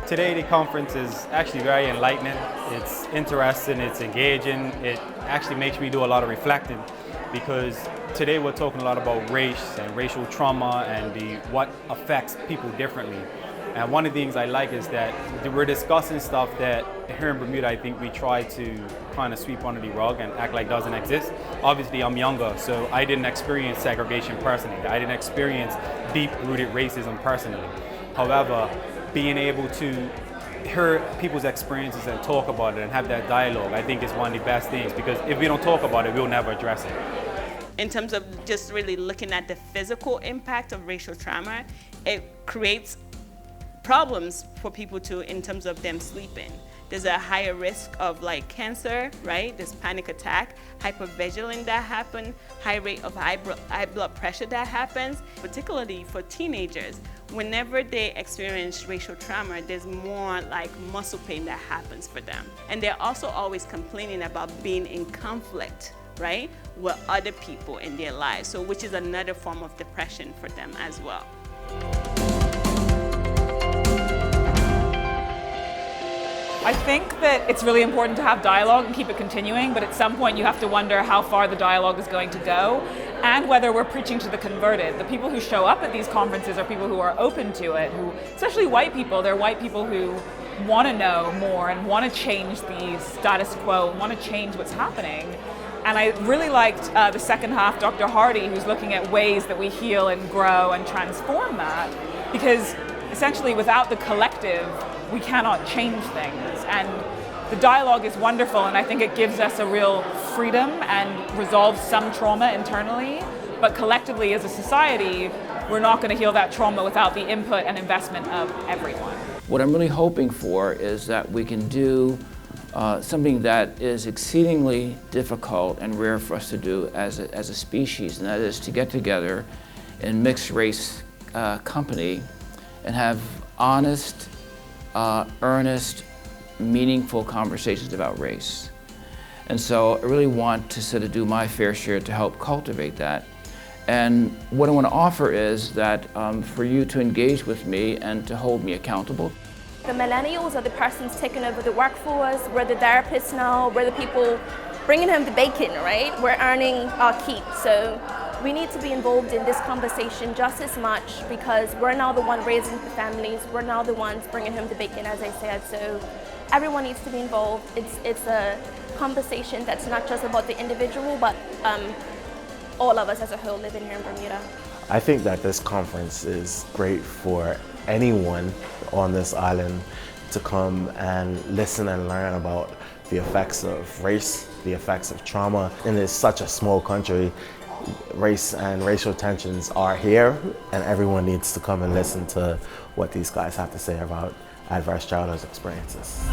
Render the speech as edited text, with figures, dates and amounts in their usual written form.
Today the conference is actually very enlightening. It's interesting, it's engaging. It actually makes me do a lot of reflecting because today we're talking a lot about race and racial trauma and what affects people differently. And one of the things I like is that we're discussing stuff that here in Bermuda I think we try to kind of sweep under the rug and act like doesn't exist. Obviously I'm younger, so I didn't experience segregation personally. I didn't experience deep-rooted racism personally. However, being able to hear people's experiences and talk about it and have that dialogue, I think is one of the best things, because if we don't talk about it, we'll never address it. In terms of just really looking at the physical impact of racial trauma, it creates problems for people in terms of them sleeping. There's a higher risk of like cancer, right? There's panic attack, hypervigilance that happen, high rate of high blood pressure that happens, particularly for teenagers. Whenever they experience racial trauma, there's more like muscle pain that happens for them. And they're also always complaining about being in conflict, right, with other people in their lives, so which is another form of depression for them as well. I think that it's really important to have dialogue and keep it continuing, but at some point you have to wonder how far the dialogue is going to go and whether we're preaching to the converted. The people who show up at these conferences are people who are open to it, who, especially white people, they're white people who want to know more and want to change the status quo, want to change what's happening. And I really liked the second half, Dr. Hardy, who's looking at ways that we heal and grow and transform that, because essentially without the collective, we cannot change things. And the dialogue is wonderful, and I think it gives us a real freedom and resolves some trauma internally, but collectively as a society, we're not going to heal that trauma without the input and investment of everyone. What I'm really hoping for is that we can do something that is exceedingly difficult and rare for us to do as a species, and that is to get together in mixed race company and have honest, earnest, meaningful conversations about race. And so I really want to sort of do my fair share to help cultivate that. And what I want to offer is that for you to engage with me and to hold me accountable. The millennials are the persons taking over the workforce. We're the therapists now. We're the people bringing home the bacon, right? We're earning our keep. So we need to be involved in this conversation just as much, because we're now the one raising the families. We're now the ones bringing home the bacon, as I said. So everyone needs to be involved. It's a conversation that's not just about the individual, but all of us as a whole living here in Bermuda. I think that this conference is great for anyone on this island to come and listen and learn about the effects of race, the effects of trauma. And it's such a small country. Race and racial tensions are here, and everyone needs to come and listen to what these guys have to say about adverse childhood experiences.